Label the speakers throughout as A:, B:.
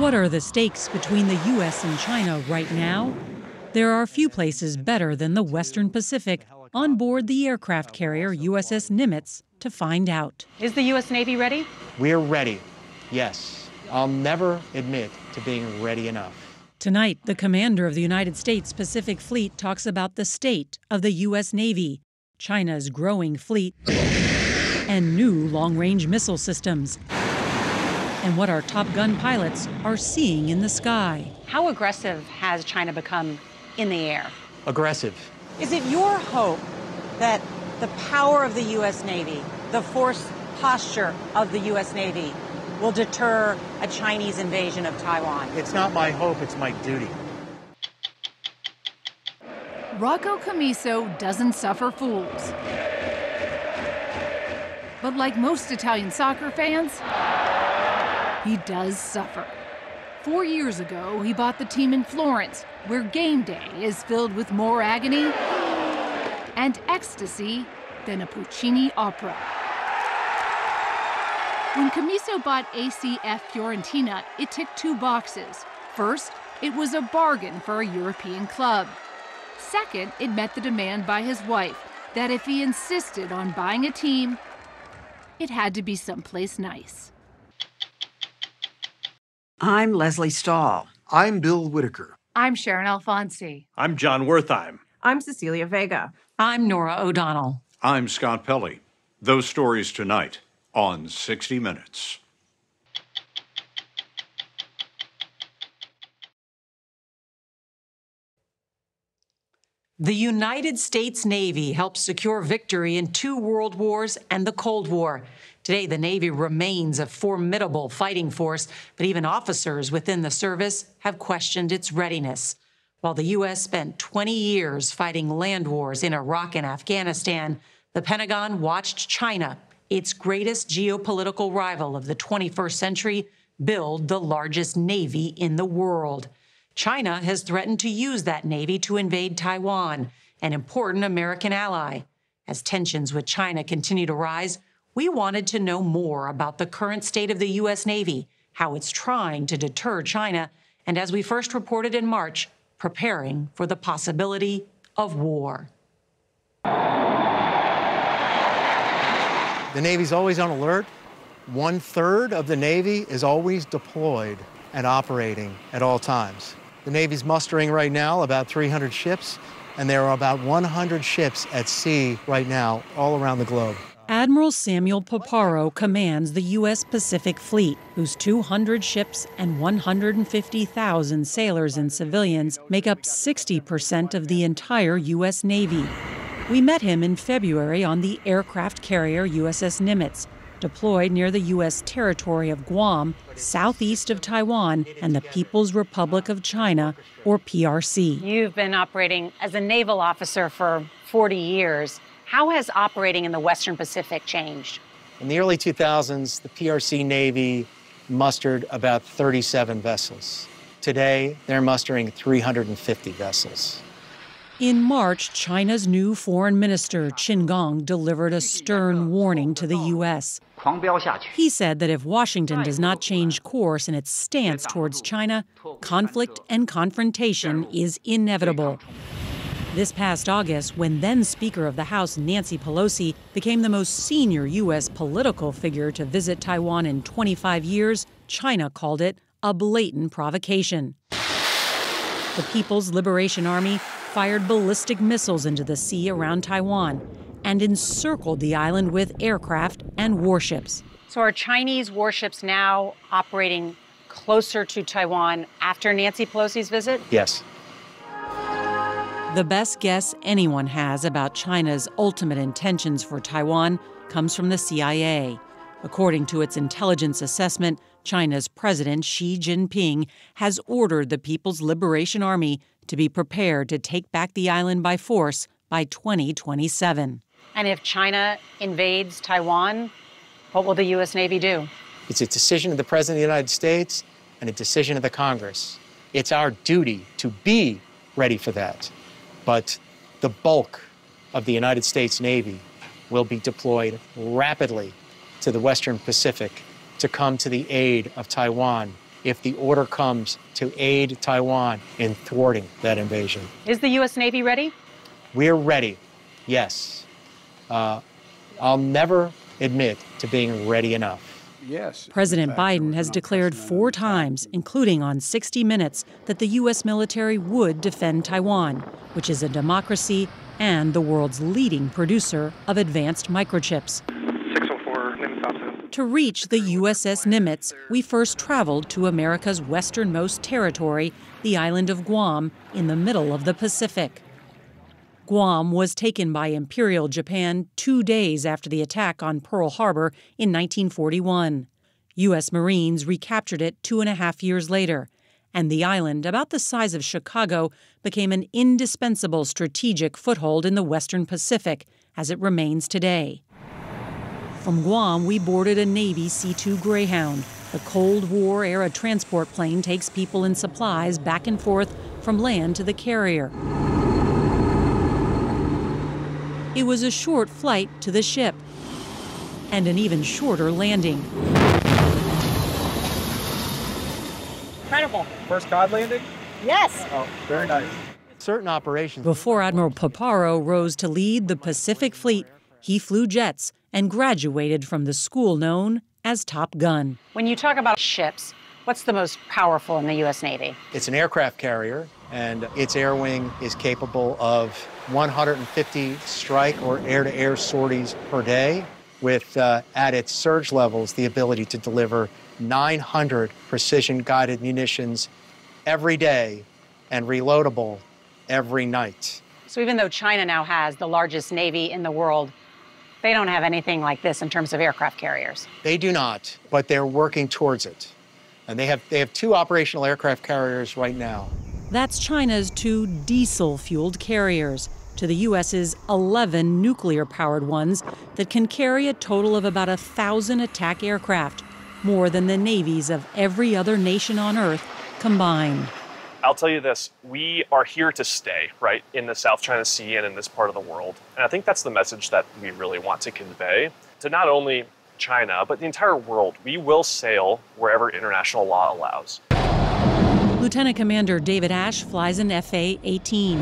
A: What are the stakes between the U.S. and China right now? There are few places better than the Western Pacific on board the aircraft carrier USS Nimitz to find out.
B: Is the U.S. Navy ready?
C: We're ready, yes. I'll never admit to being ready enough.
A: Tonight, the commander of the United States Pacific Fleet talks about the state of the U.S. Navy, China's growing fleet, and new long-range missile systems, and what our Top Gun pilots are seeing in the sky.
B: How aggressive has China become in the air?
C: Aggressive.
D: Is it your hope that the power of the U.S. Navy, the force posture of the U.S. Navy, will deter a Chinese invasion of Taiwan?
C: It's not my hope, it's my duty.
E: Rocco Commisso doesn't suffer fools. But like most Italian soccer fans, he does suffer. 4 years ago, he bought the team in Florence, where game day is filled with more agony and ecstasy than a Puccini opera. When Commisso bought ACF Fiorentina, it ticked 2 boxes. First, it was a bargain for a European club. Second, it met the demand by his wife that if he insisted on buying a team, it had to be someplace nice.
F: I'm Leslie Stahl.
G: I'm Bill Whitaker.
E: I'm Sharon Alfonsi.
H: I'm John Wertheim.
I: I'm Cecilia Vega.
A: I'm Nora O'Donnell.
J: I'm Scott Pelley. Those stories tonight on 60 Minutes.
K: The United States Navy helped secure victory in 2 world wars and the Cold War. Today, the Navy remains a formidable fighting force, but even officers within the service have questioned its readiness. While the U.S. spent 20 years fighting land wars in Iraq and Afghanistan, the Pentagon watched China, its greatest geopolitical rival of the 21st century, build the largest navy in the world. China has threatened to use that navy to invade Taiwan, an important American ally. As tensions with China continue to rise, we wanted to know more about the current state of the U.S. Navy, how it's trying to deter China, and as we first reported in March, preparing for the possibility of war.
C: The Navy's always on alert. 1/3 of the Navy is always deployed and operating at all times. The Navy's mustering right now about 300 ships, and there are about 100 ships at sea right now all around the globe.
A: Admiral Samuel Paparo commands the U.S. Pacific Fleet, whose 200 ships and 150,000 sailors and civilians make up 60% of the entire U.S. Navy. We met him in February on the aircraft carrier USS Nimitz, deployed near the U.S. territory of Guam, southeast of Taiwan and the People's Republic of China, or PRC.
B: You've been operating as a naval officer for 40 years. How has operating in the Western Pacific changed?
C: In the early 2000s, the PRC Navy mustered about 37 vessels. Today, they're mustering 350 vessels.
A: In March, China's new foreign minister, Qin Gang, delivered a stern warning to the U.S. He said that if Washington does not change course in its stance towards China, conflict and confrontation is inevitable. This past August, when then Speaker of the House Nancy Pelosi became the most senior U.S. political figure to visit Taiwan in 25 years, China called it a blatant provocation. The People's Liberation Army fired ballistic missiles into the sea around Taiwan and encircled the island with aircraft and warships.
B: So are Chinese warships now operating closer to Taiwan after Nancy Pelosi's visit?
C: Yes.
A: The best guess anyone has about China's ultimate intentions for Taiwan comes from the CIA. According to its intelligence assessment, China's President Xi Jinping has ordered the People's Liberation Army to be prepared to take back the island by force by 2027.
B: And if China invades Taiwan, what will the U.S. Navy do?
C: It's a decision of the President of the United States and a decision of the Congress. It's our duty to be ready for that. But the bulk of the United States Navy will be deployed rapidly to the Western Pacific to come to the aid of Taiwan if the order comes to aid Taiwan in thwarting that invasion.
B: Is the U.S. Navy ready?
C: We're ready, yes. I'll never admit to being ready enough.
G: Yes.
A: President Biden has declared 4 times, including on 60 Minutes, that the U.S. military would defend Taiwan, which is a democracy and the world's leading producer of advanced microchips.
H: 604, Nimitz opposite.
A: To reach the USS Nimitz, we first traveled to America's westernmost territory, the island of Guam, in the middle of the Pacific. Guam was taken by Imperial Japan 2 days after the attack on Pearl Harbor in 1941. U.S. Marines recaptured it 2.5 years later, and the island, about the size of Chicago, became an indispensable strategic foothold in the Western Pacific, as it remains today. From Guam, we boarded a Navy C-2 Greyhound. The Cold War-era transport plane takes people and supplies back and forth from land to the carrier. It was a short flight to the ship, and an even shorter landing.
B: Incredible.
G: First cod landing?
B: Yes.
G: Oh, very nice.
C: Certain operations.
A: Before Admiral Paparo rose to lead the Pacific Fleet, he flew jets and graduated from the school known as Top Gun.
B: When you talk about ships, what's the most powerful in the U.S. Navy?
C: It's an aircraft carrier, and its air wing is capable of 150 strike or air-to-air sorties per day, with, at its surge levels, the ability to deliver 900 precision-guided munitions every day and reloadable every night.
B: So even though China now has the largest Navy in the world, they don't have anything like this in terms of aircraft carriers.
C: They do not, but they're working towards it. And they have 2 operational aircraft carriers right now.
A: That's China's 2 diesel-fueled carriers to the U.S.'s 11 nuclear-powered ones that can carry a total of about 1,000 attack aircraft, more than the navies of every other nation on Earth combined.
I: I'll tell you this, we are here to stay, right, in the South China Sea and in this part of the world. And I think that's the message that we really want to convey to not only China, but the entire world. We will sail wherever international law allows.
A: Lieutenant Commander David Ash flies an FA-18.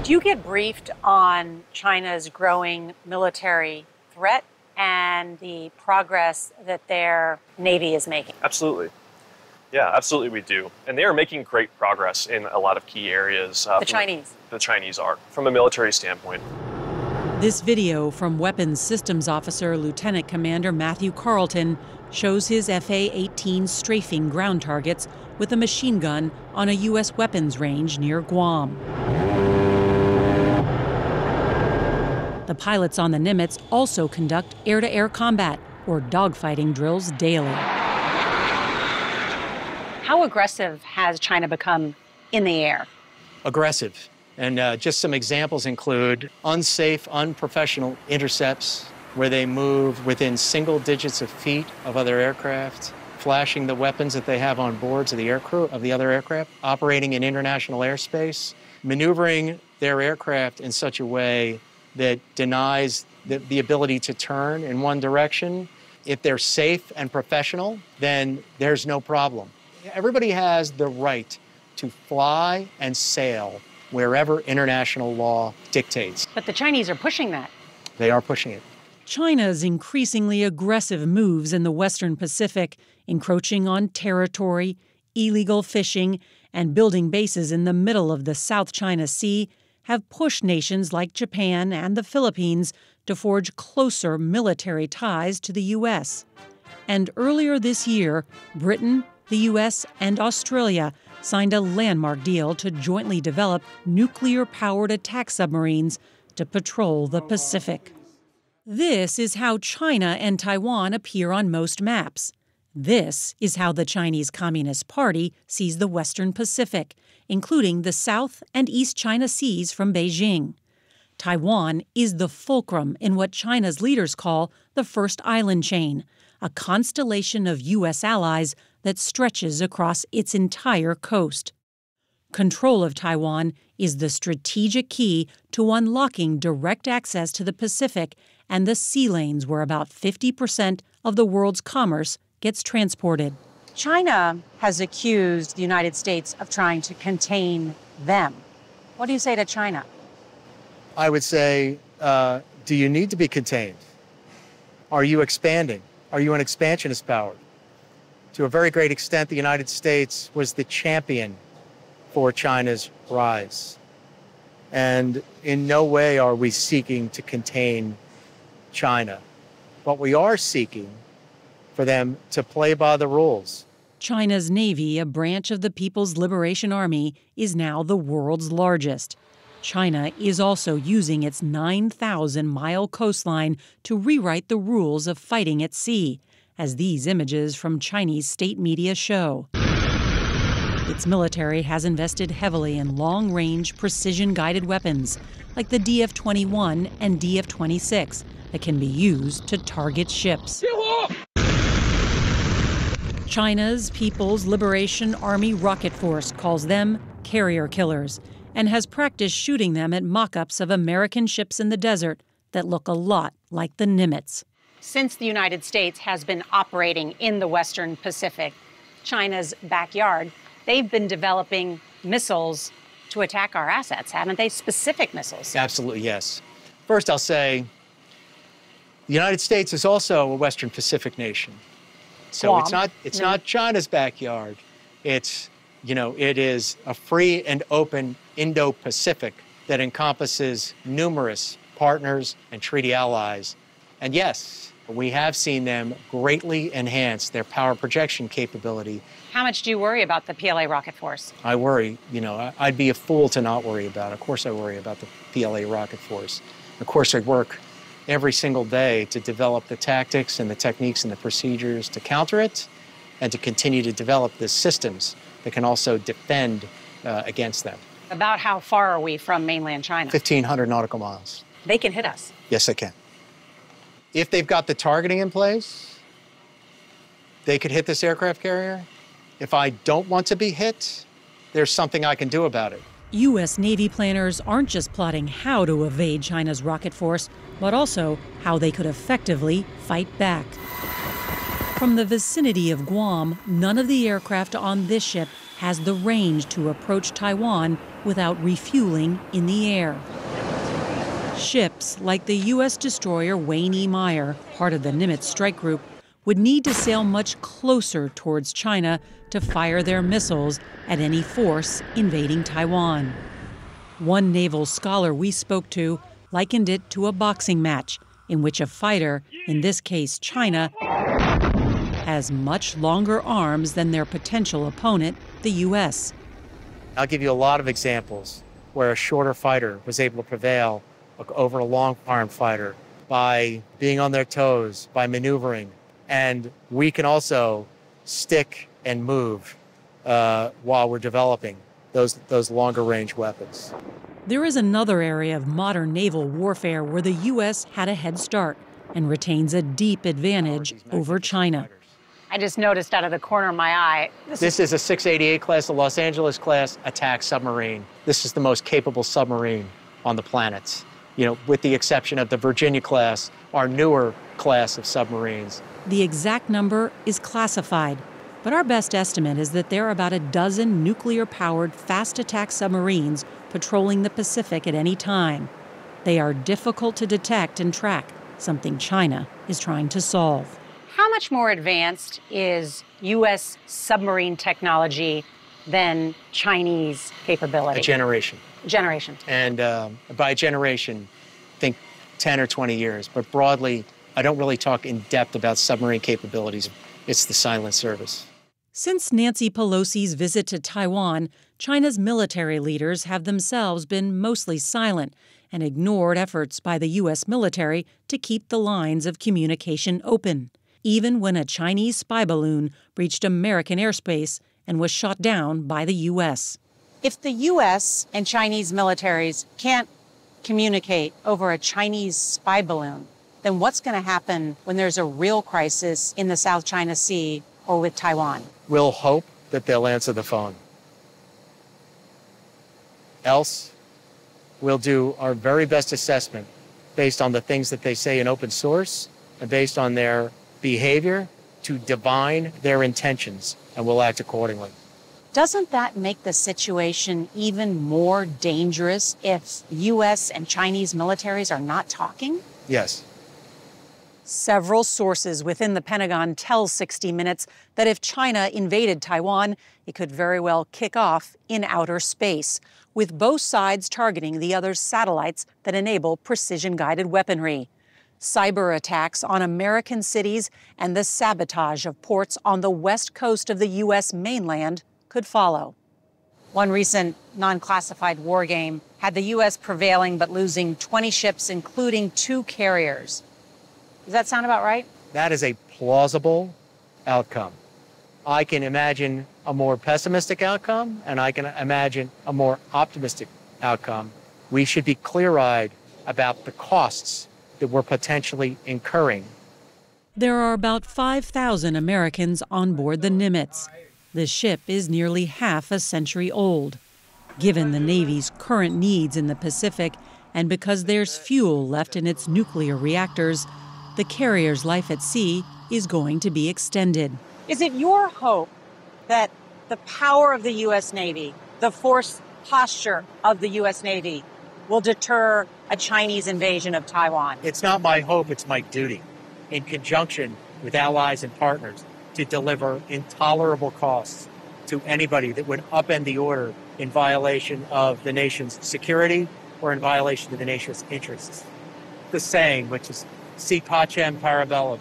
B: Do you get briefed on China's growing military threat and the progress that their Navy is making?
I: Absolutely. Yeah, absolutely we do. And they are making great progress in a lot of key areas.
B: The Chinese?
I: The Chinese are, from a military standpoint.
A: This video from Weapons Systems Officer Lieutenant Commander Matthew Carlton shows his FA-18 strafing ground targets with a machine gun on a U.S. weapons range near Guam. The pilots on the Nimitz also conduct air-to-air combat, or dogfighting drills, daily.
B: How aggressive has China become in the air?
C: Aggressive. And just some examples include unsafe, unprofessional intercepts where they move within single digits of feet of other aircraft, flashing the weapons that they have on board to the aircrew of the other aircraft, operating in international airspace, maneuvering their aircraft in such a way that denies the ability to turn in one direction. If they're safe and professional, then there's no problem. Everybody has the right to fly and sail wherever international law dictates.
B: But the Chinese are pushing that.
C: They are pushing it.
A: China's increasingly aggressive moves in the Western Pacific, encroaching on territory, illegal fishing, and building bases in the middle of the South China Sea, have pushed nations like Japan and the Philippines to forge closer military ties to the U.S. And earlier this year, Britain, the U.S., and Australia signed a landmark deal to jointly develop nuclear-powered attack submarines to patrol the Pacific. This is how China and Taiwan appear on most maps. This is how the Chinese Communist Party sees the Western Pacific, including the South and East China Seas from Beijing. Taiwan is the fulcrum in what China's leaders call the First Island Chain, a constellation of U.S. allies that stretches across its entire coast. Control of Taiwan is the strategic key to unlocking direct access to the Pacific and the sea lanes where about 50% of the world's commerce gets transported.
D: China has accused the United States of trying to contain them. What do you say to China?
C: I would say, do you need to be contained? Are you expanding? Are you an expansionist power? To a very great extent, the United States was the champion for China's rise. And in no way are we seeking to contain China. But we are seeking for them to play by the rules.
A: China's Navy, a branch of the People's Liberation Army, is now the world's largest. China is also using its 9,000-mile coastline to rewrite the rules of fighting at sea, as these images from Chinese state media show. Its military has invested heavily in long-range, precision-guided weapons, like the DF-21 and DF-26, that can be used to target ships. China's People's Liberation Army Rocket Force calls them carrier killers and has practiced shooting them at mock-ups of American ships in the desert that look a lot like the Nimitz.
B: Since the United States has been operating in the Western Pacific, China's backyard, they've been developing missiles to attack our assets, haven't they? Specific missiles.
C: Absolutely, yes. First, I'll say the United States is also a Western Pacific nation. So
B: Guam.
C: it's not China's backyard. It is a free and open Indo-Pacific that encompasses numerous partners and treaty allies. And yes, we have seen them greatly enhance their power projection capability.
B: How much do you worry about the PLA rocket force?
C: I worry, I'd be a fool to not worry about it. Of course I worry about the PLA rocket force. Of course I work every single day to develop the tactics and the techniques and the procedures to counter it and to continue to develop the systems that can also defend against them.
B: About how far are we from mainland China?
C: 1,500 nautical miles.
B: They can hit us.
C: Yes, they can. If they've got the targeting in place, they could hit this aircraft carrier. If I don't want to be hit, there's something I can do about it.
A: U.S. Navy planners aren't just plotting how to evade China's rocket force, but also how they could effectively fight back. From the vicinity of Guam, none of the aircraft on this ship has the range to approach Taiwan without refueling in the air. Ships like the U.S. destroyer Wayne E. Meyer, part of the Nimitz strike group, would need to sail much closer towards China to fire their missiles at any force invading Taiwan. One naval scholar we spoke to likened it to a boxing match in which a fighter, in this case China, has much longer arms than their potential opponent, the U.S.
C: I'll give you a lot of examples where a shorter fighter was able to prevail over a long-armed fighter by being on their toes, by maneuvering. And we can also stick and move while we're developing those longer-range weapons.
A: There is another area of modern naval warfare where the U.S. had a head start and retains a deep advantage over China.
B: I just noticed out of the corner of my eye.
C: This is a 688 class, a Los Angeles class attack submarine. This is the most capable submarine on the planet, with the exception of the Virginia class, our newer class of submarines.
A: The exact number is classified, but our best estimate is that there are about a dozen nuclear-powered fast attack submarines patrolling the Pacific at any time. They are difficult to detect and track, something China is trying to solve.
B: How much more advanced is U.S. submarine technology than Chinese capability?
C: A generation.
B: Generation.
C: And by generation, think 10 or 20 years. But broadly, I don't really talk in depth about submarine capabilities. It's the silent service.
A: Since Nancy Pelosi's visit to Taiwan, China's military leaders have themselves been mostly silent and ignored efforts by the U.S. military to keep the lines of communication open, even when a Chinese spy balloon breached American airspace and was shot down by the U.S.
D: If the U.S. and Chinese militaries can't communicate over a Chinese spy balloon, then what's going to happen when there's a real crisis in the South China Sea or with Taiwan?
C: We'll hope that they'll answer the phone. Else, we'll do our very best assessment based on the things that they say in open source and based on their behavior to divine their intentions, and we'll act accordingly.
D: Doesn't that make the situation even more dangerous if U.S. and Chinese militaries are not talking?
C: Yes.
A: Several sources within the Pentagon tell 60 Minutes that if China invaded Taiwan, it could very well kick off in outer space, with both sides targeting the other's satellites that enable precision-guided weaponry. Cyber attacks on American cities and the sabotage of ports on the west coast of the U.S. mainland could follow.
D: One recent non-classified war game had the U.S. prevailing but losing 20 ships, including 2 carriers. Does that sound about right?
C: That is a plausible outcome. I can imagine a more pessimistic outcome, and I can imagine a more optimistic outcome. We should be clear-eyed about the costs that we're potentially incurring.
A: There are about 5,000 Americans on board the Nimitz. The ship is nearly half a century old. Given the Navy's current needs in the Pacific, and because there's fuel left in its nuclear reactors, the carrier's life at sea is going to be extended.
D: Is it your hope that the power of the U.S. Navy, the force posture of the U.S. Navy, will deter a Chinese invasion of Taiwan?
C: It's not my hope, it's my duty, in conjunction with allies and partners, to deliver intolerable costs to anybody that would upend the order in violation of the nation's security or in violation of the nation's interests. The saying, which is Si pacem para bellum,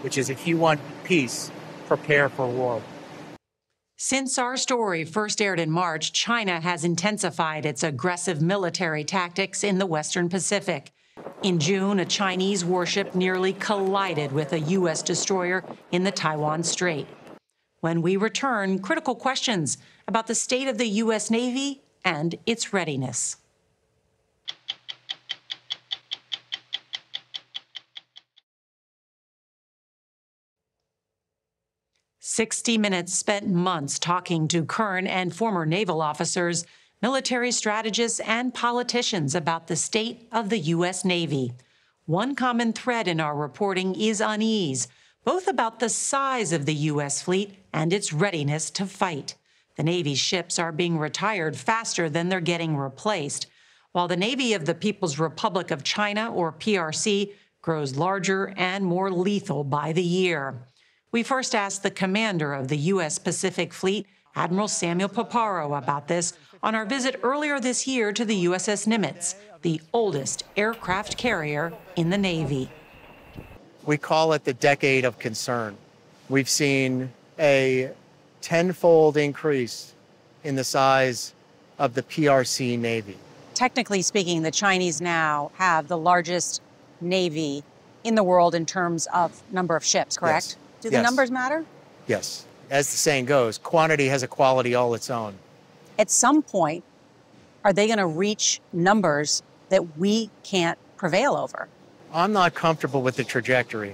C: which is if you want peace, prepare for war.
K: Since our story first aired in March, China has intensified its aggressive military tactics in the Western Pacific. In June, a Chinese warship nearly collided with a U.S. destroyer in the Taiwan Strait. When we return, critical questions about the state of the U.S. Navy and its readiness. 60 Minutes spent months talking to current and former naval officers, military strategists, and politicians about the state of the U.S. Navy. One common thread in our reporting is unease, both about the size of the U.S. fleet and its readiness to fight. The Navy's ships are being retired faster than they're getting replaced, while the Navy of the People's Republic of China, or PRC, grows larger and more lethal by the year. We first asked the commander of the U.S. Pacific Fleet, Admiral Samuel Paparo, about this on our visit earlier this year to the USS Nimitz, the oldest aircraft carrier in the Navy.
C: We call it the decade of concern. We've seen a tenfold increase in the size of the PRC Navy.
D: Technically speaking, the Chinese now have the largest Navy in the world in terms of number of ships, correct?
C: Yes.
D: Do the numbers matter?
C: Yes. As the saying goes, quantity has a quality all its own.
D: At some point, are they going to reach numbers that we can't prevail over?
C: I'm not comfortable with the trajectory.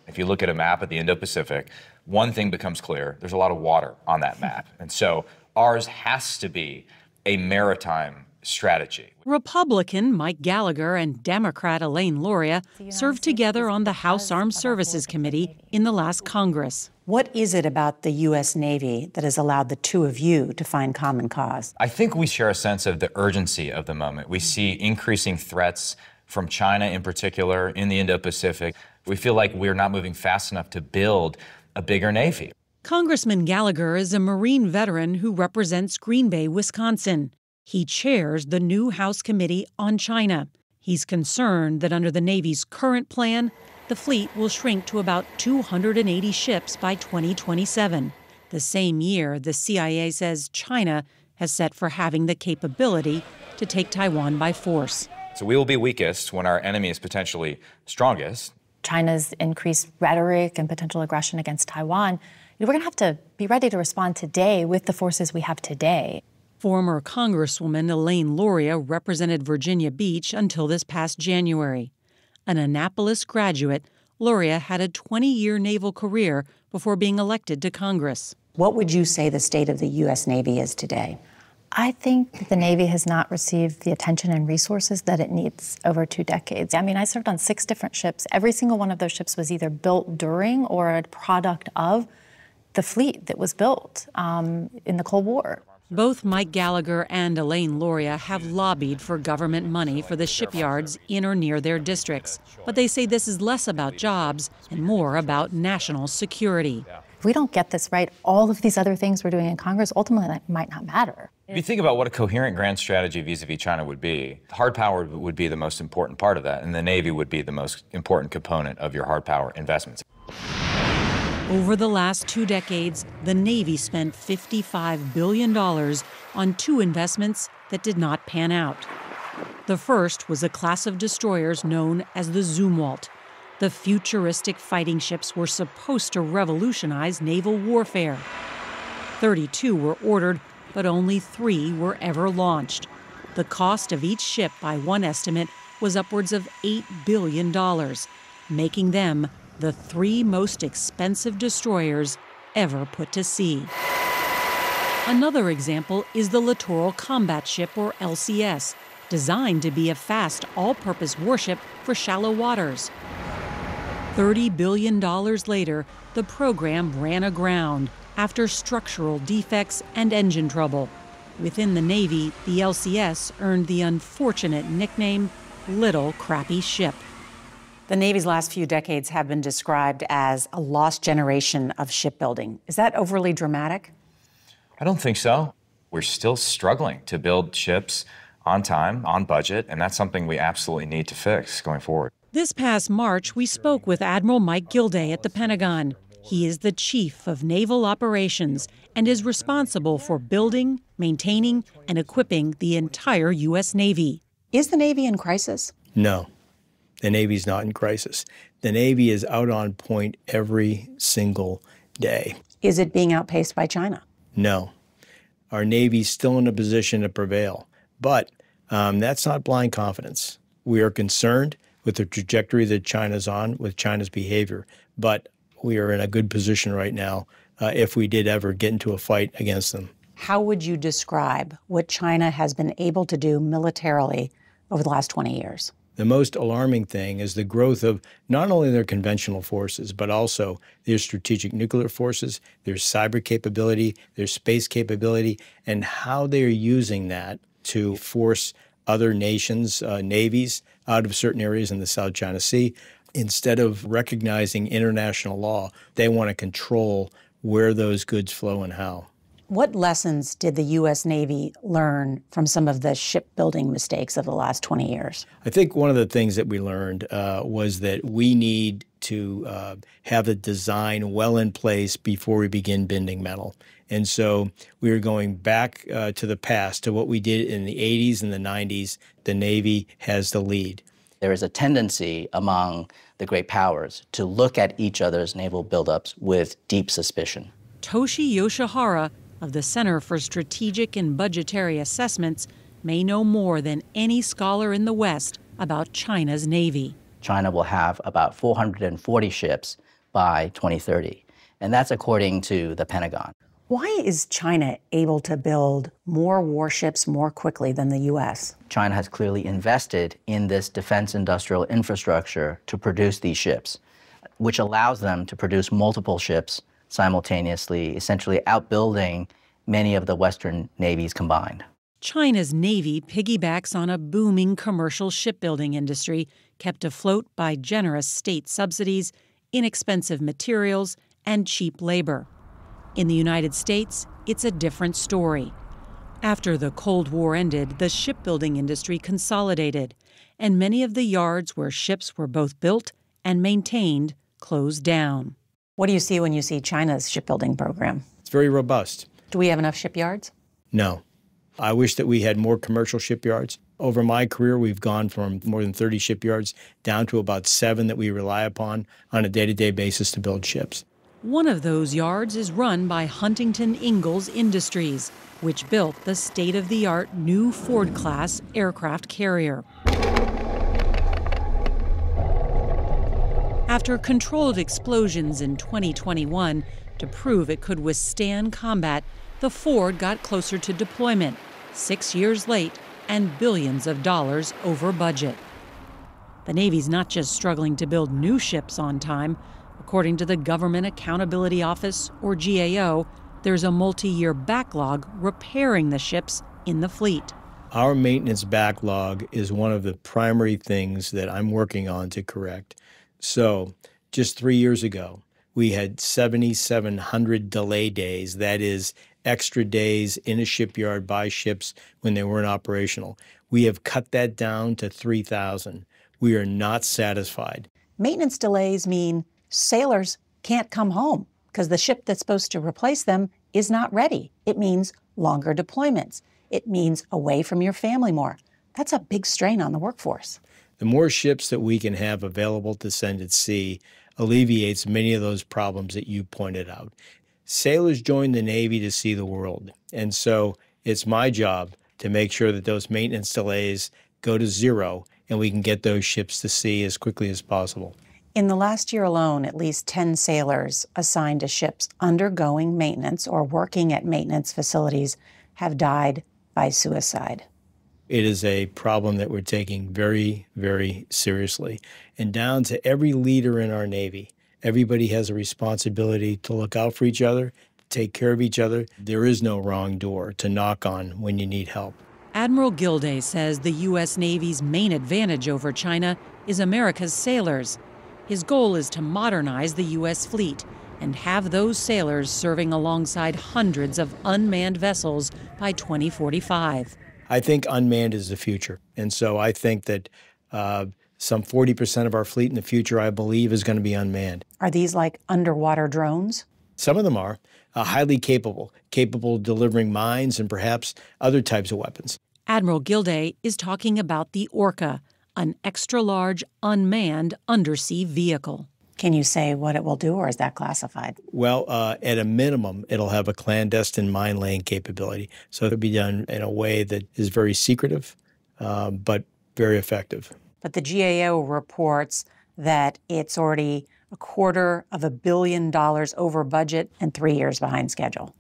L: If you look at a map of the Indo-Pacific, one thing becomes clear. There's a lot of water on that map. And so ours has to be a maritime strategy.
A: Republican Mike Gallagher and Democrat Elaine Luria served together on the House Armed Services Committee in the last Congress.
D: What is it about the U.S. Navy that has allowed the two of you to find common cause?
L: I think we share a sense of the urgency of the moment. We see increasing threats from China in particular in the Indo-Pacific. We feel like we're not moving fast enough to build a bigger Navy.
A: Congressman Gallagher is a Marine veteran who represents Green Bay, Wisconsin. He chairs the new House Committee on China. He's concerned that under the Navy's current plan, the fleet will shrink to about 280 ships by 2027. The same year, the CIA says China has set for having the capability to take Taiwan by force.
L: So we will be weakest when our enemy is potentially strongest.
M: China's increased rhetoric and potential aggression against Taiwan, we're going to have to be ready to respond today with the forces we have today.
A: Former Congresswoman Elaine Luria represented Virginia Beach until this past January. An Annapolis graduate, Luria had a 20-year naval career before being elected to Congress.
D: What would you say the state of the U.S. Navy is today?
M: I think that the Navy has not received the attention and resources that it needs over 2 decades. I mean, I served on 6 different ships. Every single one of those ships was either built during or a product of the fleet that was built in the Cold War.
A: Both Mike Gallagher and Elaine Loria have lobbied for government money for the shipyards in or near their districts. But they say this is less about jobs and more about national security.
M: If we don't get this right, all of these other things we're doing in Congress, ultimately that might not matter.
L: If you think about what a coherent grand strategy vis-a-vis China would be, hard power would be the most important part of that, and the Navy would be the most important component of your hard power investments.
A: Over the last 2 decades, the Navy spent $55 billion on 2 investments that did not pan out. The first was a class of destroyers known as the Zumwalt. The futuristic fighting ships were supposed to revolutionize naval warfare. 32 were ordered, but only 3 were ever launched. The cost of each ship, by one estimate, was upwards of $8 billion, making them the 3 most expensive destroyers ever put to sea. Another example is the Littoral Combat Ship, or LCS, designed to be a fast, all-purpose warship for shallow waters. $30 billion later, the program ran aground after structural defects and engine trouble. Within the Navy, the LCS earned the unfortunate nickname Little Crappy Ship.
B: The Navy's last few decades have been described as a lost generation of shipbuilding. Is that overly dramatic?
L: I don't think so. We're still struggling to build ships on time, on budget, and that's something we absolutely need to fix going forward.
A: This past March, we spoke with Admiral Mike Gilday at the Pentagon. He is the Chief of Naval Operations and is responsible for building, maintaining, and equipping the entire U.S. Navy.
B: Is the Navy in crisis?
N: No, the Navy's not in crisis. The Navy is out on point every single day.
B: Is it being outpaced by China?
N: No. Our Navy's still in a position to prevail. But that's not blind confidence. We are concerned with the trajectory that China's on, with China's behavior. But we are in a good position right now if we did ever get into a fight against them.
B: How would you describe what China has been able to do militarily over the last 20 years?
N: The most alarming thing is the growth of not only their conventional forces, but also their strategic nuclear forces, their cyber capability, their space capability, and how they are using that to force other nations' navies out of certain areas in the South China Sea. Instead of recognizing international law, they want to control where those goods flow and how.
B: What lessons did the U.S. Navy learn from some of the shipbuilding mistakes of the last 20 years?
N: I think one of the things that we learned was that we need to have the design well in place before we begin bending metal. And so we were going back to the past, to what we did in the 80s and the 90s. The Navy has the lead.
O: There is a tendency among the great powers to look at each other's naval buildups with deep suspicion.
A: Toshi Yoshihara of the Center for Strategic and Budgetary Assessments may know more than any scholar in the West about China's Navy.
O: China will have about 440 ships by 2030, and that's according to the Pentagon.
B: Why is China able to build more warships more quickly than the U.S.?
O: China has clearly invested in this defense industrial infrastructure to produce these ships, which allows them to produce multiple ships simultaneously, essentially outbuilding many of the Western navies combined.
A: China's Navy piggybacks on a booming commercial shipbuilding industry kept afloat by generous state subsidies, inexpensive materials, and cheap labor. In the United States, it's a different story. After the Cold War ended, the shipbuilding industry consolidated, and many of the yards where ships were both built and maintained closed down.
B: What do you see when you see China's shipbuilding program?
N: It's very robust.
B: Do we have enough shipyards?
N: No. I wish that we had more commercial shipyards. Over my career, we've gone from more than 30 shipyards down to about 7 that we rely upon on a day-to-day basis to build ships.
A: One of those yards is run by Huntington Ingalls Industries, which built the state-of-the-art new Ford-class aircraft carrier. After controlled explosions in 2021, to prove it could withstand combat, the Ford got closer to deployment. 6 years late and billions of dollars over budget. The Navy's not just struggling to build new ships on time. According to the Government Accountability Office, or GAO, there's a multi-year backlog repairing the ships in the fleet.
N: Our maintenance backlog is one of the primary things that I'm working on to correct. So just 3 years ago, we had 7,700 delay days. That is extra days in a shipyard by ships when they weren't operational. We have cut that down to 3,000. We are not satisfied.
D: Maintenance delays mean sailors can't come home because the ship that's supposed to replace them is not ready. It means longer deployments. It means away from your family more. That's a big strain on the workforce.
N: The more ships that we can have available to send at sea alleviates many of those problems that you pointed out. Sailors join the Navy to see the world, and so it's my job to make sure that those maintenance delays go to zero and we can get those ships to sea as quickly as possible.
D: In the last year alone, at least 10 sailors assigned to ships undergoing maintenance or working at maintenance facilities have died by suicide.
N: It is a problem that we're taking very, very seriously. And down to every leader in our Navy, everybody has a responsibility to look out for each other, to take care of each other. There is no wrong door to knock on when you need help.
A: Admiral Gilday says the U.S. Navy's main advantage over China is America's sailors. His goal is to modernize the U.S. fleet and have those sailors serving alongside hundreds of unmanned vessels by 2045.
N: I think unmanned is the future. And so I think that some 40% of our fleet in the future, I believe, is going to be unmanned.
D: Are these like underwater drones?
N: Some of them are highly capable of delivering mines and perhaps other types of weapons.
A: Admiral Gilday is talking about the Orca, an extra-large, unmanned undersea vehicle.
D: Can you say what it will do, or is that classified?
N: Well, at a minimum, it'll have a clandestine mine-laying capability. So it'll be done in a way that is very secretive, but very effective.
D: But the GAO reports that it's already $250 million over budget and 3 years behind schedule.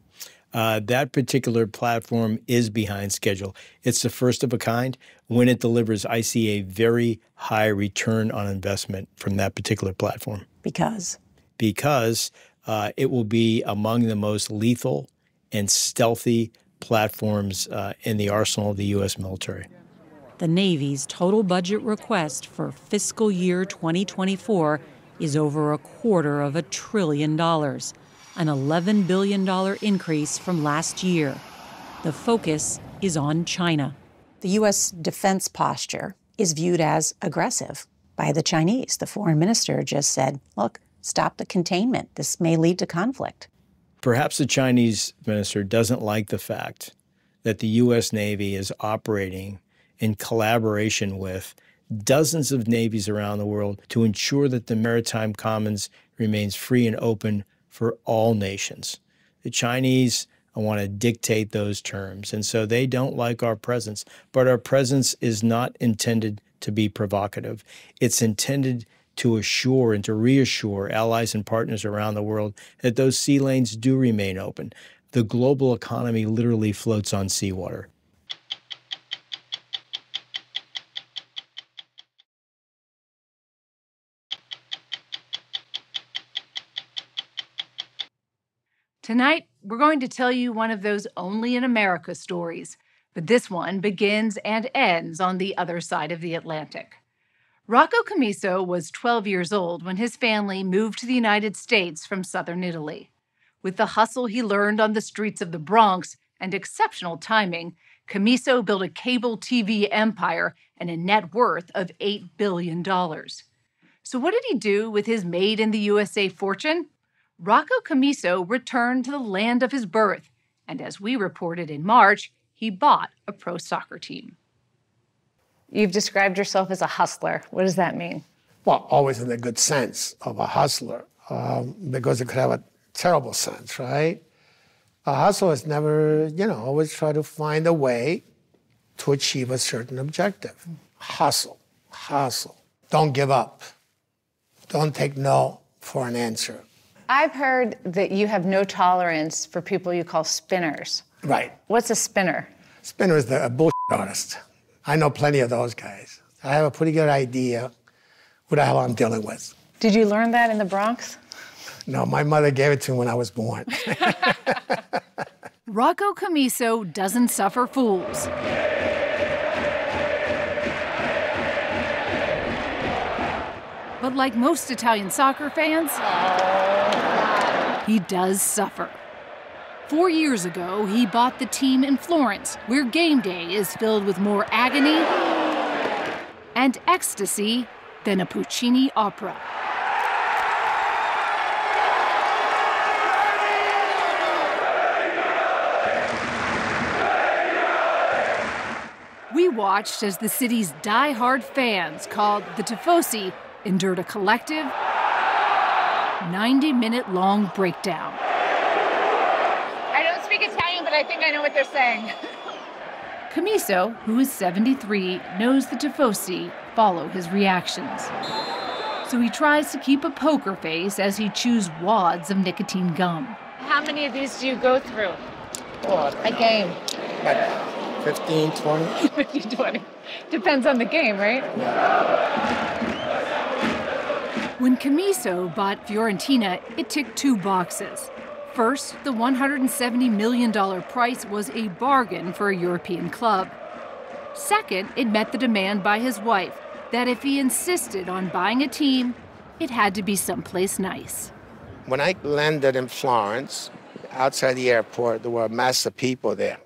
N: That particular platform is behind schedule. It's the first of a kind. When it delivers, I see a very high return on investment from that particular platform.
D: Because?
N: Because it will be among the most lethal and stealthy platforms in the arsenal of the U.S. military.
A: The Navy's total budget request for fiscal year 2024 is over $250 billion. An $11 billion increase from last year. The focus is on China.
D: The U.S. defense posture is viewed as aggressive by the Chinese. The foreign minister just said, look, stop the containment. This may lead to conflict.
N: Perhaps the Chinese minister doesn't like the fact that the U.S. Navy is operating in collaboration with dozens of navies around the world to ensure that the maritime commons remains free and open for all nations. The Chinese want to dictate those terms, and so they don't like our presence. But our presence is not intended to be provocative. It's intended to assure and to reassure allies and partners around the world that those sea lanes do remain open. The global economy literally floats on seawater.
E: Tonight, we're going to tell you one of those only in America stories, but this one begins and ends on the other side of the Atlantic. Rocco Commisso was 12 years old when his family moved to the United States from southern Italy. With the hustle he learned on the streets of the Bronx and exceptional timing, Commisso built a cable TV empire and a net worth of $8 billion. So what did he do with his made-in-the-USA fortune? Rocco Commisso returned to the land of his birth, and as we reported in March, he bought a pro soccer team.
B: You've described yourself as a hustler. What does that mean?
P: Well, always in the good sense of a hustler, because it could have a terrible sense, right? A hustler is never, always try to find a way to achieve a certain objective. Hustle. Don't give up. Don't take no for an answer.
B: I've heard that you have no tolerance for people you call spinners.
P: Right.
B: What's a spinner?
P: Spinner is a bullshit artist. I know plenty of those guys. I have a pretty good idea who the hell I'm dealing with.
D: Did you learn that in the Bronx?
P: No, my mother gave it to me when I was born.
E: Rocco Commisso doesn't suffer fools. But like most Italian soccer fans, he does suffer. 4 years ago, he bought the team in Florence, where game day is filled with more agony and ecstasy than a Puccini opera. We watched as the city's die-hard fans, called the Tifosi, endured a collective 90-minute-long breakdown.
Q: I don't speak Italian, but I think I know what they're saying.
E: Commisso, who is 73, knows the Tifosi follow his reactions. So he tries to keep a poker face as he chews wads of nicotine gum.
Q: How many of these do you go through? A game?
P: Like 15, 20.
Q: 15, 20. Depends on the game, right?
E: When Commisso bought Fiorentina, it ticked 2 boxes. First, the $170 million price was a bargain for a European club. Second, it met the demand by his wife that if he insisted on buying a team, it had to be someplace nice.
P: When I landed in Florence, outside the airport, there were a mass of people there.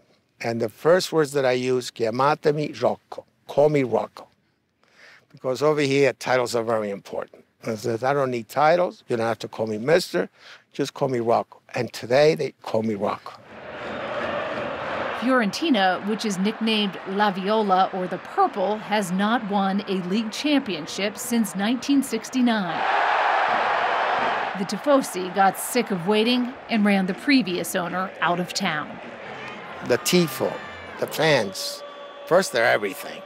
P: And the first words that I used, chiamatemi Rocco, call me Rocco. Because over here, titles are very important. I said, I don't need titles. You don't have to call me Mister. Just call me Rocco. And today, they call me Rocco.
E: Fiorentina, which is nicknamed La Viola or the Purple, has not won a league championship since 1969. The Tifosi got sick of waiting and ran the previous owner out of town.
P: The tifo, the fans, first, they're everything.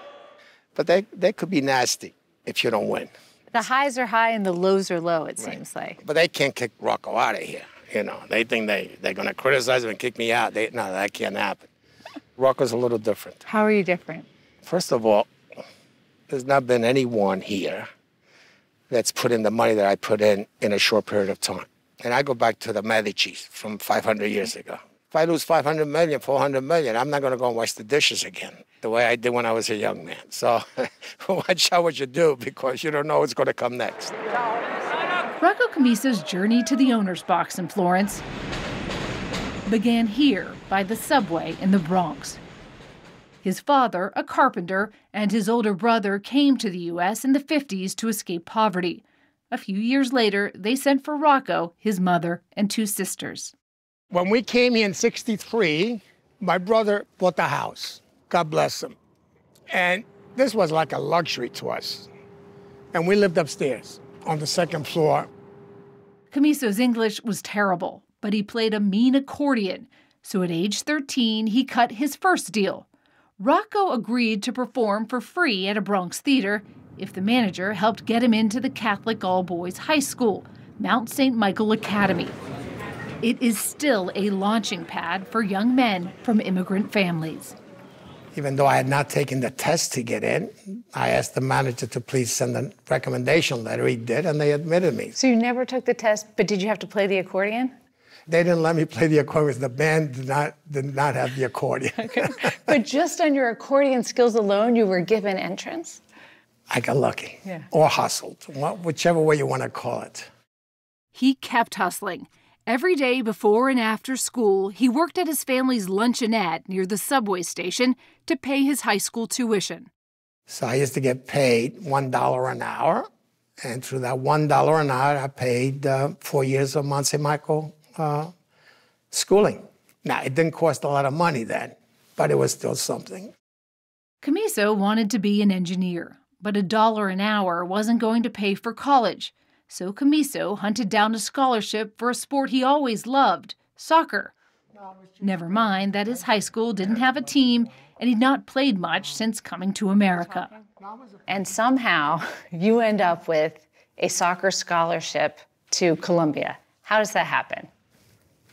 P: But they could be nasty if you don't win.
D: The highs are high and the lows are low, it seems like.
P: But they can't kick Rocco out of here. You know, they think they're going to criticize him and kick me out. No, that can't happen. Rocco's a little different.
D: How are you different?
P: First of all, there's not been anyone here that's put in the money that I put in a short period of time. And I go back to the Medicis from 500 years ago. If I lose 500 million, 400 million, I'm not going to go and wash the dishes again, the way I did when I was a young man. So watch out what you do, because you don't know what's going to come next.
E: Rocco Commisso's journey to the owner's box in Florence began here by the subway in the Bronx. His father, a carpenter, and his older brother came to the U.S. in the 50s to escape poverty. A few years later, they sent for Rocco, his mother, and 2 sisters.
P: When we came here in '63, my brother bought the house. God bless him. And this was like a luxury to us. And we lived upstairs on the 2nd floor.
E: Commisso's English was terrible, but he played a mean accordion. So at age 13, he cut his first deal. Rocco agreed to perform for free at a Bronx theater if the manager helped get him into the Catholic all-boys high school, Mount St. Michael Academy. It is still a launching pad for young men from immigrant families.
P: Even though I had not taken the test to get in, I asked the manager to please send a recommendation letter. He did, and they admitted me.
D: So you never took the test, but did you have to play the accordion?
P: They didn't let me play the accordion. The band did not have the accordion.
D: Okay. But just on your accordion skills alone, you were given entrance?
P: I got lucky. Yeah. Or hustled, whichever way you want to call it.
E: He kept hustling. Every day before and after school, he worked at his family's luncheonette near the subway station to pay his high school tuition.
P: So I used to get paid $1 an hour. And through that $1 an hour, I paid 4 years of Mount St. Michael schooling. Now, it didn't cost a lot of money then, but it was still something.
E: Commisso wanted to be an engineer, but $1 an hour wasn't going to pay for college. So Commisso hunted down a scholarship for a sport he always loved, soccer. Never mind that his high school didn't have a team and he'd not played much since coming to America.
D: And somehow you end up with a soccer scholarship to Columbia. How does that happen?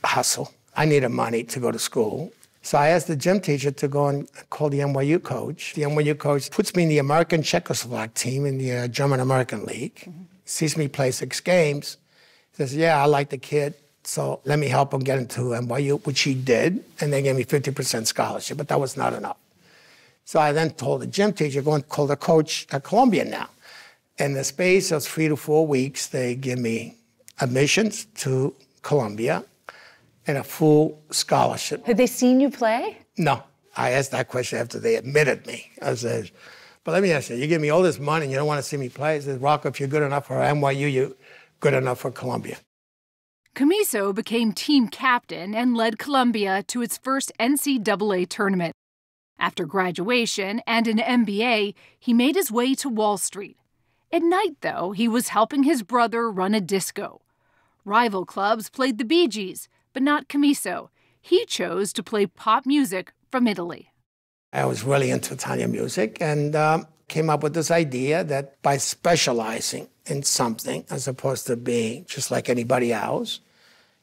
P: Hustle. I needed money to go to school, So I asked the gym teacher to go and call the NYU coach. The NYU coach puts me in the American Czechoslovak team in the German-American League, sees me play 6 games, says, yeah, I like the kid, so let me help him get into NYU, which he did, and they gave me 50% scholarship, but that was not enough. So I then told the gym teacher, go and call the coach at Columbia now. In the space of 3 to 4 weeks, they give me admissions to Columbia and a full scholarship.
Q: Had they seen you play?
P: No. I asked that question after they admitted me. I said, but let me ask you, you give me all this money and you don't want to see me play? I said, Rocco, if you're good enough for NYU, you're good enough for Columbia.
E: Commisso became team captain and led Columbia to its first NCAA tournament. After graduation and an MBA, he made his way to Wall Street. At night, though, he was helping his brother run a disco. Rival clubs played the Bee Gees, but not Commisso. He chose to play pop music from Italy.
P: I was really into Italian music and came up with this idea that by specializing in something as opposed to being just like anybody else,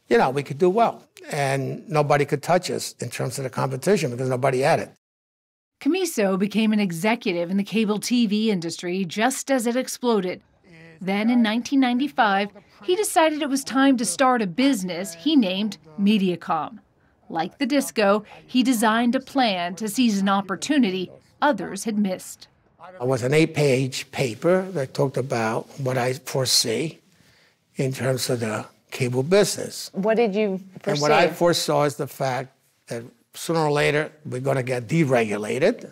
P: you know, we could do well. And nobody could touch us in terms of the competition because nobody had it.
E: Commisso became an executive in the cable TV industry just as it exploded. Then in 1995, he decided it was time to start a business he named Mediacom. Like the disco, he designed a plan to seize an opportunity others had missed.
P: It was an 8-page paper that talked about what I foresee in terms of the cable business.
Q: What did you foresee?
P: And what I foresaw is the fact that sooner or later we're going to get deregulated,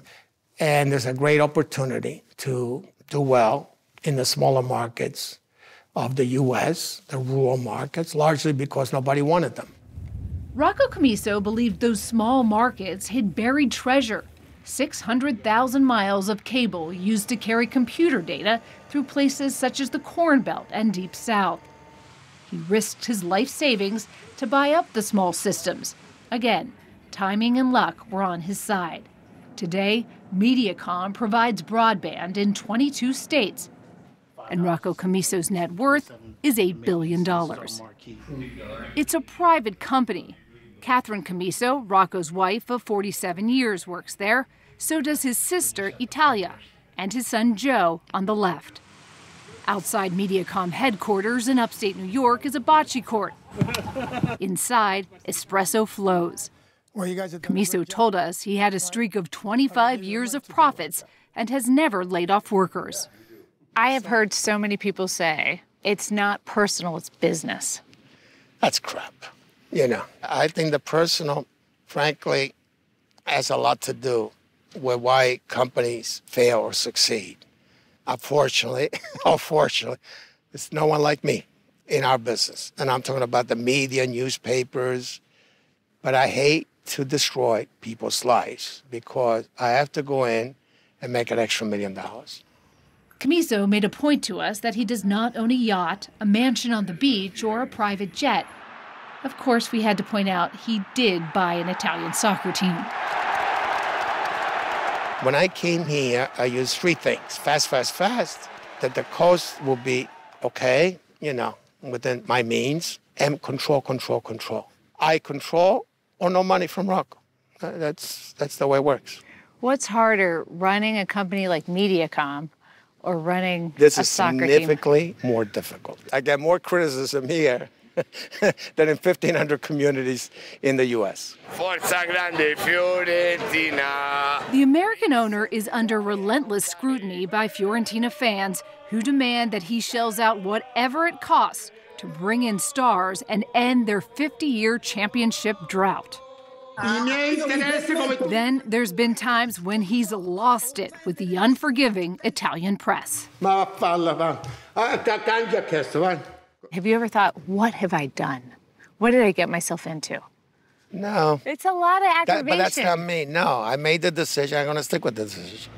P: and there's a great opportunity to do well in the smaller markets of the U.S., the rural markets, largely because nobody wanted them.
E: Rocco Commisso believed those small markets hid buried treasure, 600,000 miles of cable used to carry computer data through places such as the Corn Belt and Deep South. He risked his life savings to buy up the small systems. Again, timing and luck were on his side. Today, Mediacom provides broadband in 22 states, and Rocco Commisso's net worth is $8 billion. It's a private company. Catherine Commisso, Rocco's wife of 47 years, works there. So does his sister, Italia, and his son, Joe, on the left. Outside Mediacom headquarters in upstate New York is a bocce court. Inside, espresso flows. Commisso told us he had a streak of 25 years of profits and has never laid off workers.
Q: I have heard so many people say it's not personal, it's business.
P: That's crap. You know, I think the personal, frankly, has a lot to do with why companies fail or succeed. Unfortunately, it's no one like me in our business. And I'm talking about the media, newspapers. But I hate to destroy people's lives because I have to go in and make an extra $1 million.
E: Commisso made a point to us that he does not own a yacht, a mansion on the beach, or a private jet. Of course, we had to point out he did buy an Italian soccer team.
P: When I came here, I used 3 things. Fast, that the cost will be okay, you know, within my means, and control. I control or no money from Rocco. That's the way it works.
Q: What's harder, running a company like Mediacom or running
P: this
Q: a
P: is
Q: soccer team?
P: significantly more difficult. I get more criticism here than in 1,500 communities in the U.S.
R: Forza Grande Fiorentina.
E: The American owner is under relentless scrutiny by Fiorentina fans who demand that he shells out whatever it costs to bring in stars and end their 50-year championship drought. Then there's been times when he's lost it with the unforgiving Italian press.
Q: Have you ever thought, what have I done? What did I get myself into?
P: No.
Q: It's a lot of aggravation.
P: But that's not me. No, I made the decision. I'm going to stick with the decision.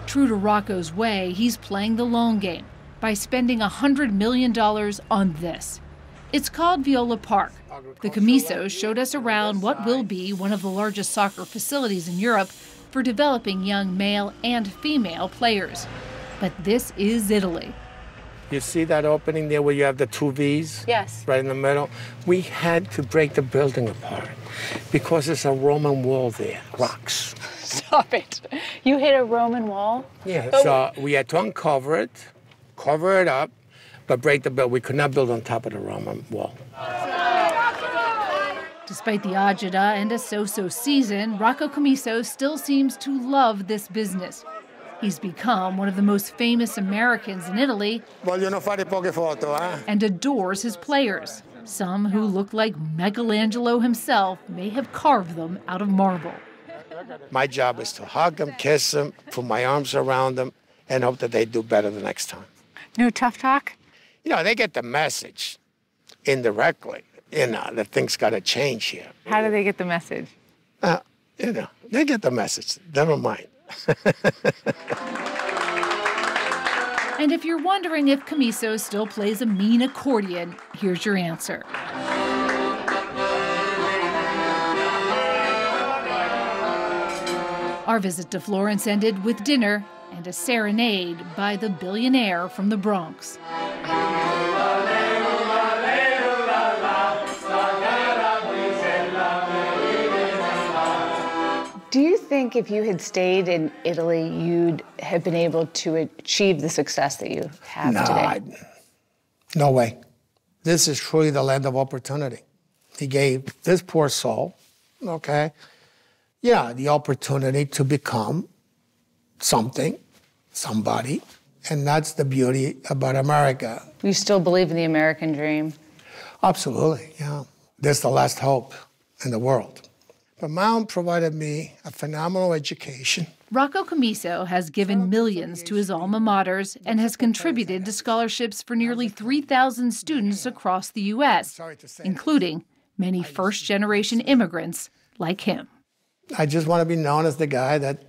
E: True to Rocco's way, he's playing the long game by spending $100 million on this. It's called Viola Park. The Commissos showed us around what will be one of the largest soccer facilities in Europe for developing young male and female players. But this is Italy.
P: You see that opening there where you have the two V's?
Q: Yes.
P: Right in the middle? We had to break the building apart because there's a Roman wall there, rocks.
Q: Stop it. You hit a Roman wall?
P: Yeah, so we had to uncover it, cover it up, but break the building. We could not build on top of the Roman wall.
E: Despite the agita and a so-so season, Rocco Commisso still seems to love this business. He's become one of the most famous Americans in Italy and adores his players. Some who look like Michelangelo himself may have carved them out of marble.
P: My job is to hug them, kiss them, put my arms around them, and hope that they do better the next time.
Q: No tough talk?
P: You know, they get the message indirectly, that things got to change here.
Q: How do they get the message?
P: They get the message. They don't mind.
E: And if you're wondering if Commisso still plays a mean accordion, here's your answer. Our visit to Florence ended with dinner and a serenade by the billionaire from the Bronx.
Q: Do you think if you had stayed in Italy, you'd have been able to achieve the success that you have today?
P: No way. This is truly the land of opportunity. He gave this poor soul, the opportunity to become something, somebody, and that's the beauty about America.
Q: You still believe in the American dream?
P: Absolutely, yeah. This is the last hope in the world. But Mom provided me a phenomenal education.
E: Rocco Commisso has given millions to his alma maters and has contributed to scholarships for nearly 3,000 students across the U.S., including many first-generation immigrants like him.
P: I just want to be known as the guy that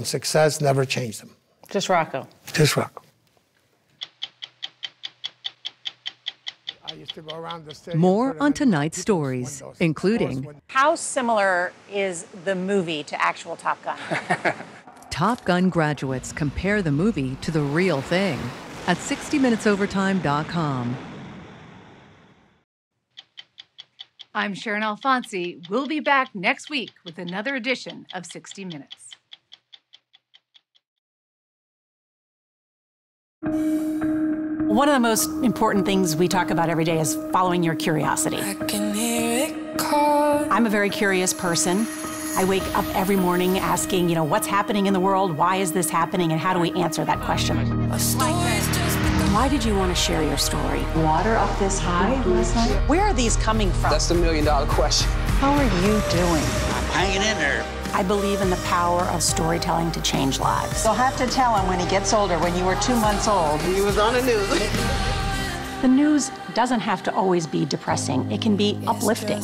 P: success never changed him.
Q: Just Rocco.
P: Just Rocco.
S: More on tonight's stories, including
B: how similar is the movie to actual Top Gun?
S: Top Gun graduates compare the movie to the real thing at 60minutesovertime.com.
E: I'm Sharon Alfonsi. We'll be back next week with another edition of 60 Minutes.
B: One of the most important things we talk about every day is following your curiosity. I can hear it call. I'm a very curious person. I wake up every morning asking, what's happening in the world? Why is this happening? And how do we answer that question? Why did you want to share your story? Water up this high last night? Where are these coming from?
G: That's the million-dollar question.
B: How are you doing?
R: I'm hanging in there.
B: I believe in the power of storytelling to change lives.
D: You'll have to tell him when he gets older, when you were 2 months old.
R: He was on the news.
B: The news doesn't have to always be depressing. It can be uplifting.